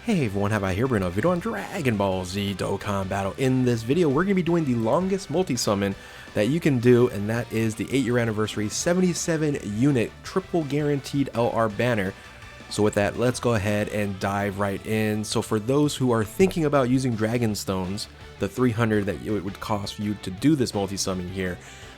Hey everyone, how about here bringing a video on Dragon Ball Z Dokkan Battle. In this video, we're going to be doing the longest multi-summon that you can do, and that is the 8-year anniversary 77 unit triple guaranteed LR banner. So with that, let's go ahead and dive right in. So for those who are thinking about using Dragon Stones, the 300 that it would cost you to do this multi-summon here,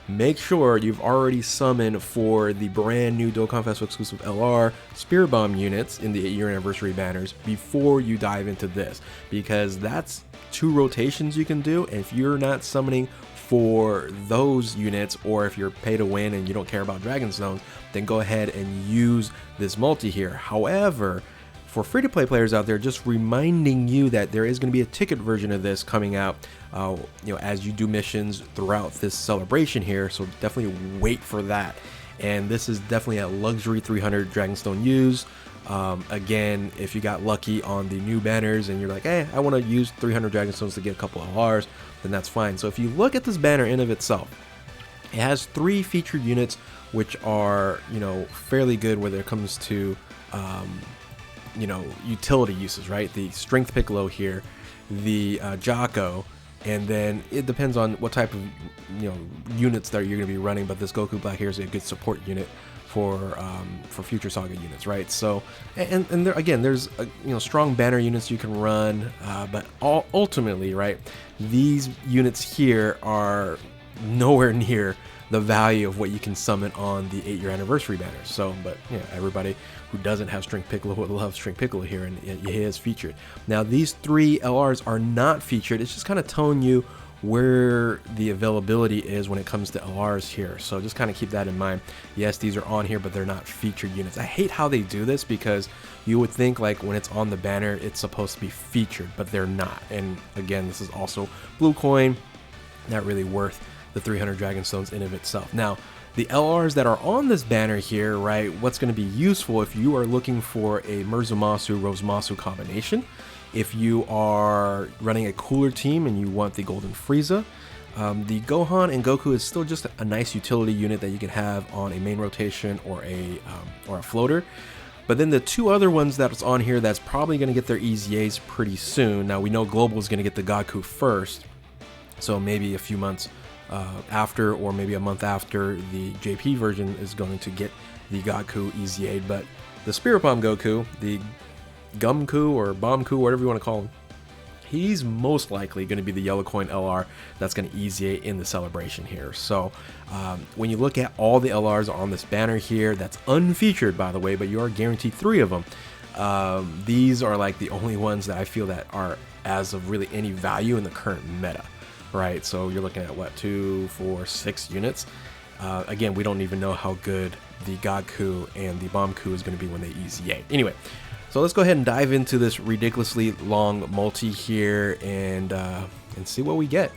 make sure you've already summoned for the brand new Dokkan Festival exclusive LR Spirit Bomb units in the 8-year anniversary banners before you dive into this, because that's 2 rotations you can do. And if you're not summoning for those units, or if you're pay to win and you don't care about Dragon Stones, then go ahead and use this multi here. However, for free-to-play players out there, just reminding you that there is going to be a ticket version of this coming out, as you do missions throughout this celebration here. So definitely wait for that. And this is definitely a luxury 300 Dragonstone use. Again, if you got lucky on the new banners and you're like, hey, I want to use 300 Dragonstones to get a couple of R's, then that's fine. So if you look at this banner in of itself, it has 3 featured units, which are, fairly good when it comes to, utility uses, right? The Strength Piccolo here, the Jocko, and then it depends on what type of units that you're going to be running. But this Goku Black here is a good support unit for future Saga units, right? So and there again, there's strong banner units you can run, but ultimately, right, these units here are nowhere near the value of what you can summon on the 8-year anniversary banners. So, but everybody who doesn't have Strength Piccolo would love Strength Piccolo here, and he is featured. Now, these 3 LRs are not featured. It's just kind of telling you where the availability is when it comes to LRs here. So just kind of keep that in mind. Yes, these are on here, but they're not featured units. I hate how they do this, because you would think like when it's on the banner, it's supposed to be featured, but they're not. And again, this is also blue coin, not really worth the 300 Dragonstones in of itself. Now, the LRs that are on this banner here, right, what's going to be useful if you are looking for a Mirzamasu-Rosemasu combination, if you are running a cooler team and you want the Golden Frieza, the Gohan and Goku is still just a nice utility unit that you can have on a main rotation or a floater. But then the 2 other ones that's on here that's probably going to get their EZAs pretty soon. Now, we know Global is going to get the Goku first, so maybe a few months after, or maybe a month after, the JP version is going to get the Goku EZA. But the Spirit Bomb Goku, the Gumku or Bombku, whatever you want to call him, he's most likely going to be the yellow coin LR that's going to EZA in the celebration here. So when you look at all the LRs on this banner here, that's unfeatured, by the way, but you are guaranteed 3 of them. These are like the only ones that I feel that are as of really any value in the current meta. Right, so you're looking at what, 2, 4, 6 units. Again, we don't even know how good the Goku and the Bombku is going to be when they EZA. Anyway, so let's go ahead and dive into this ridiculously long multi here and see what we get.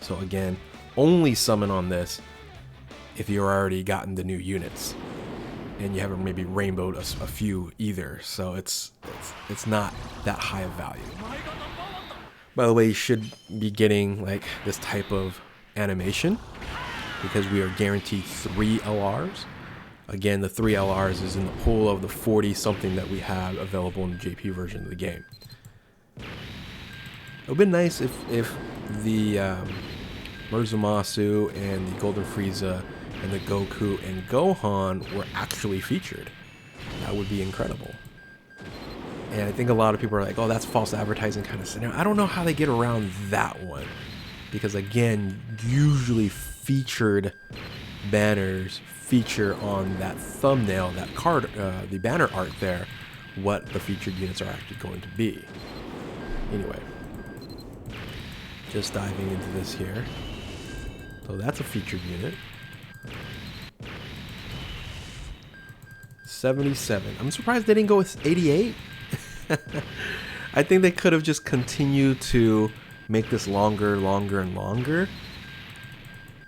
So again, only summon on this if you've already gotten the new units and you haven't maybe rainbowed a few either. So it's not that high of value. By the way, you should be getting like this type of animation because we are guaranteed 3 LRs. Again, the 3 LRs is in the pool of the 40 something that we have available in the JP version of the game. It would be nice if the Mirzamasu and the Golden Frieza and the Goku and Gohan were actually featured. That would be incredible. And I think a lot of people are like, oh, that's false advertising kind of scenario. I don't know how they get around that one. Because again, usually featured banners feature on that thumbnail, that card, the banner art there, what the featured units are actually going to be. Anyway, just diving into this here. So that's a featured unit. 77. I'm surprised they didn't go with 88. I think they could have just continued to make this longer, and longer.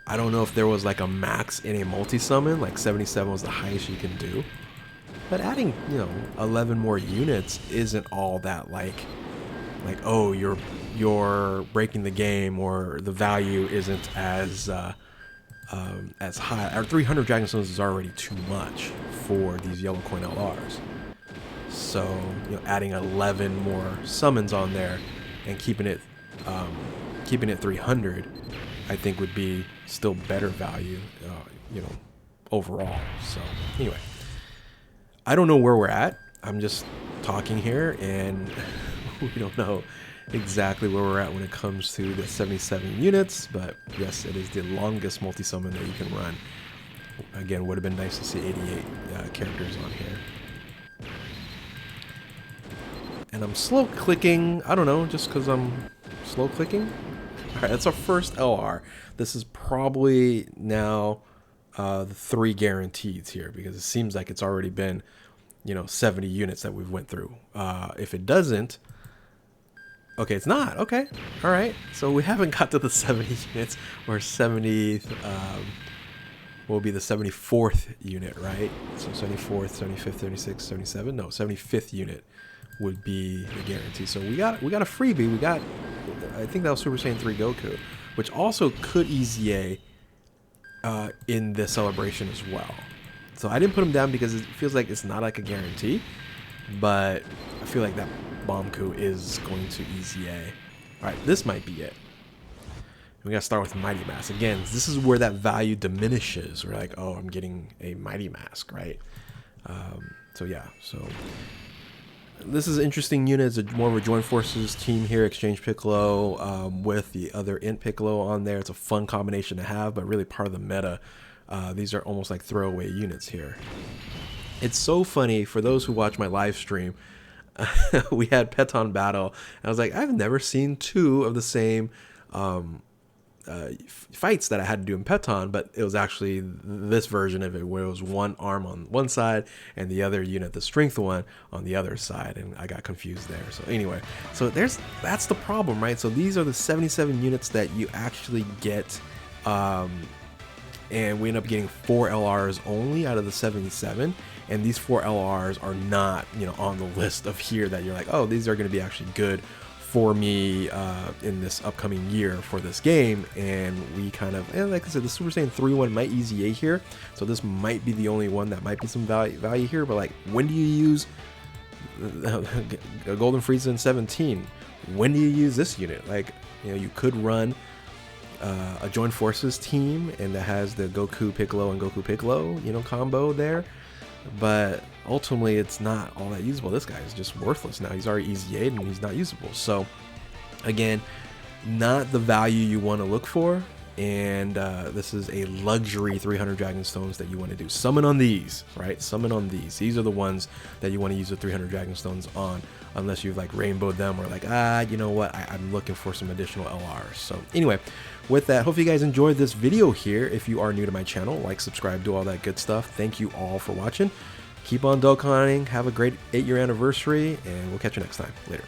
I don't know if there was like a max in a multi-summon, like 77 was the highest you can do. But adding, 11 more units isn't all that like oh, you're breaking the game, or the value isn't as high. Our 300 Dragonstones is already too much for these yellow coin LRs. So, you know, adding 11 more summons on there and keeping it 300, I think would be still better value, you know, overall. So anyway, I don't know where we're at. I'm just talking here, and we don't know exactly where we're at when it comes to the 77 units, but yes, it is the longest multi-summon that you can run. Again, would have been nice to see 88 characters on here. And I'm slow clicking, I don't know, just because I'm slow clicking. Alright, that's our first LR. This is probably now the 3 guarantees here, because it seems like it's already been, you know, 70 units that we've went through. If it doesn't, okay, it's not. Okay, all right. So we haven't got to the 70 units, or 70th, will be the 74th unit, right? So 74th, 75th, 76th, 77. No, 75th unit would be the guarantee. So we got a freebie. We got, I think that was Super Saiyan 3 Goku, which also could EZA in this celebration as well. So I didn't put him down because it feels like it's not like a guarantee, but I feel like that Bomku is going to EZA. All right, this might be it. We gotta start with Mighty Mask. Again, this is where that value diminishes. We're like, oh, I'm getting a Mighty Mask, right? So yeah, so this is an interesting unit. It's more of a Joint Forces team here, Exchange Piccolo with the other Int Piccolo on there. It's a fun combination to have, but really part of the meta. These are almost like throwaway units here. It's so funny for those who watch my live stream. We had Peton Battle, and I was like, I've never seen 2 of the same fights that I had to do in Peton, but it was actually this version of it, where it was one arm on one side and the other unit, the strength one, on the other side, and I got confused there. So anyway, so that's the problem, right? So these are the 77 units that you actually get, and we end up getting 4 LRs only out of the 77, and these 4 LRs are not, you know, on the list of here that you're like, oh, these are going to be actually good for me in this upcoming year for this game. And we kind of, and like I said, the Super Saiyan 3 one might EZA here, so this might be the only one that might be some value here. But like, when do you use Golden Frieza in 17? When do you use this unit? Like, you know, you could run a Joint Forces team, and that has the Goku Piccolo and Goku Piccolo, you know, combo there, but ultimately it's not all that usable. This guy is just worthless now. He's already EZA'd and he's not usable. So again, not the value you want to look for, and this is a luxury 300 Dragon Stones that you want to do. Summon on these, right? Summon on these. These are the ones that you want to use the 300 Dragon Stones on, unless you've like rainbowed them, or like, you know what, I'm looking for some additional LRs. So anyway, with that, hope you guys enjoyed this video here. If you are new to my channel, like, subscribe, do all that good stuff. Thank you all for watching. Keep on Dokkaning. Have a great 8-year anniversary, and we'll catch you next time. Later.